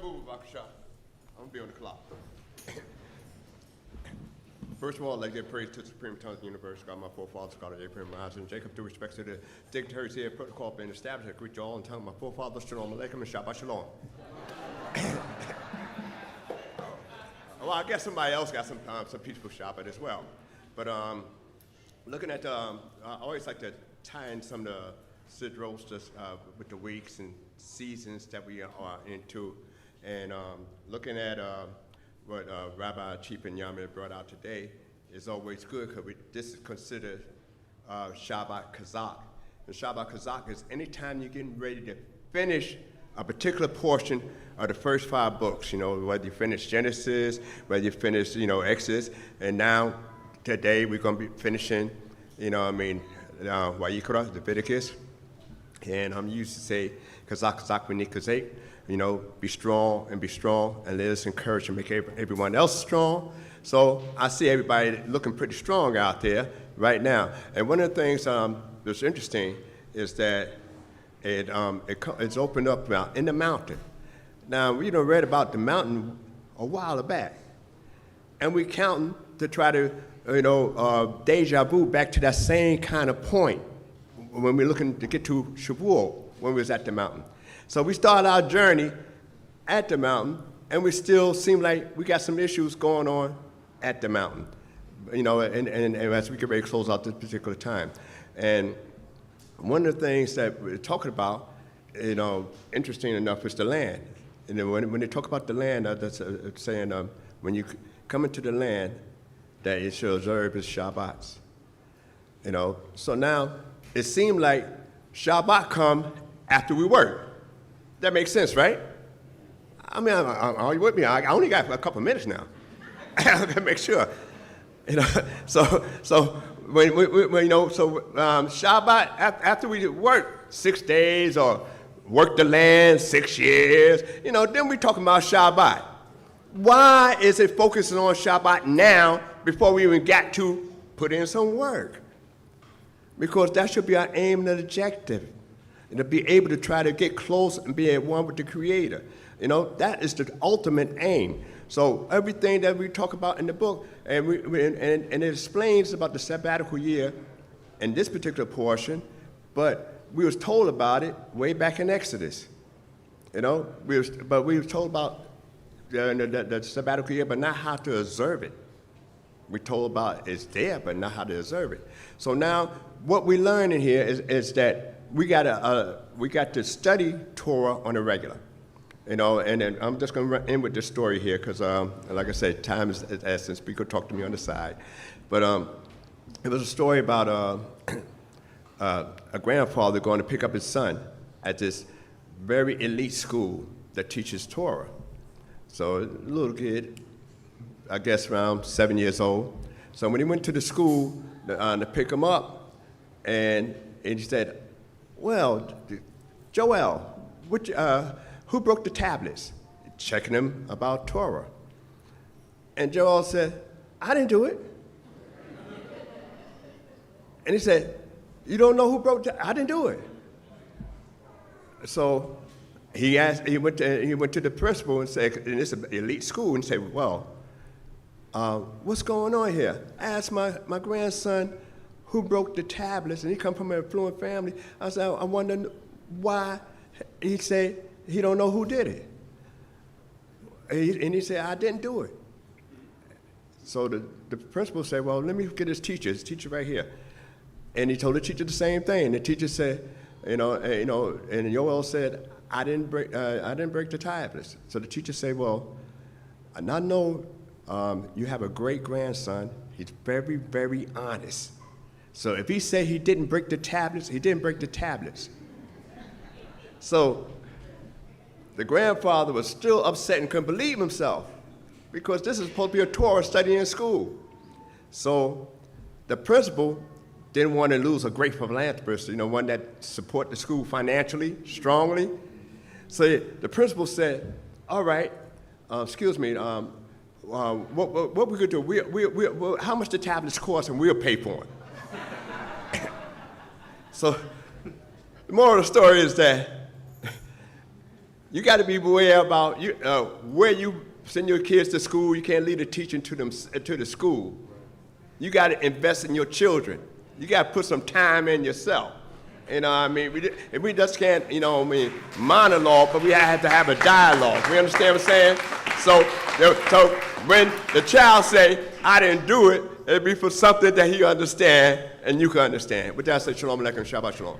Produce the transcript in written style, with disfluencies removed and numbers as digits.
I'm gonna be on the clock. First of all, I'd like to give praise to the Supreme Tongues of the Universe, God, my forefathers, God of Abraham, Isaac, and Jacob, due respect to the dignitaries here, protocol being established. I greet you all in tongue, my forefathers, Shalom, Aleichem, and Shabbat Shalom. Well, I guess somebody else got some peaceful Shabbat as well. But looking at, I always like to tie in some of the sidros with the weeks and seasons that we are into. And looking at what Rabbi Chief and Yami brought out today is always good because this is considered Shabbat Kazakh. And Shabbat Kazakh is anytime you're getting ready to finish a particular portion of the first 5 books, whether you finish Genesis, whether you finish, Exodus, and now today we're going to be finishing, Vayikra, Leviticus, and I'm used to say Kazakh, Kazakh, be strong, and let us encourage and make everyone else strong. So I see everybody looking pretty strong out there right now. And one of the things that's interesting is that it's opened up in the mountain. Now, we read about the mountain a while back, and we're counting to try to, deja vu back to that same kind of point when we're looking to get to Shavuot, when we was at the mountain. So we started our journey at the mountain, and we still seem like we got some issues going on at the mountain, and as we get ready to close out this particular time. And one of the things that we're talking about, interesting enough, is the land. And then when they talk about the land, that's saying when you come into the land, that you should observe its Shabbats. So now it seemed like Shabbat come after we work. That makes sense, right? I mean, are you with me? I only got a couple minutes now. I gotta make sure. So Shabbat after we work 6 days or work the land 6 years, then we talking about Shabbat. Why is it focusing on Shabbat now before we even got to put in some work? Because that should be our aim and objective. And to be able to try to get close and be at one with the Creator. That is the ultimate aim. So everything that we talk about in the book, and it explains about the sabbatical year in this particular portion, but we was told about it way back in Exodus. We were told about the sabbatical year, but not how to observe it. We told about it's there, but not how to observe it. So now what we learn in here is that we got to study Torah on a regular, and then I'm just going to end with this story here because, like I said, time is of essence. People talk to me on the side, but it was a story about a grandfather going to pick up his son at this very elite school that teaches Torah. So a little kid, I guess around 7 years old. So when he went to the school to pick him up, and he said, "Well, Joel, who broke the tablets?" Checking him about Torah. And Joel said, "I didn't do it." And he said, "You don't know who broke the I didn't do it." So he went to the principal and said, and it's an elite school, and said, "Well, what's going on here?" I asked my grandson who broke the tablets, and he come from an affluent family. I said, "I wonder why." He said he don't know who did it. And he said, "I didn't do it." So the principal said, "Well, let me get his teacher right here." And he told the teacher the same thing. The teacher said, and Joel said, I didn't break the tablets." So the teacher said, "Well, I know you have a great grandson. He's very, very honest. So if he said he didn't break the tablets, he didn't break the tablets." So the grandfather was still upset and couldn't believe himself because this is supposed to be a Torah study in school. So the principal didn't want to lose a great philanthropist, one that support the school financially, strongly. So the principal said, "All right, excuse me, what we could do, we'll, how much the tablets cost, and we'll pay for it." So the moral of the story is that You got to be aware about where you send your kids to school. You can't leave the teaching to the school. You got to invest in your children. You got to put some time in yourself. You know what I mean? We just can't, monologue, but we have to have a dialogue. We understand what I'm saying? So when the child say, I didn't do it, it'd be for something that he understand and you can understand. With that, I say shalom aleichem, Shabbat shalom.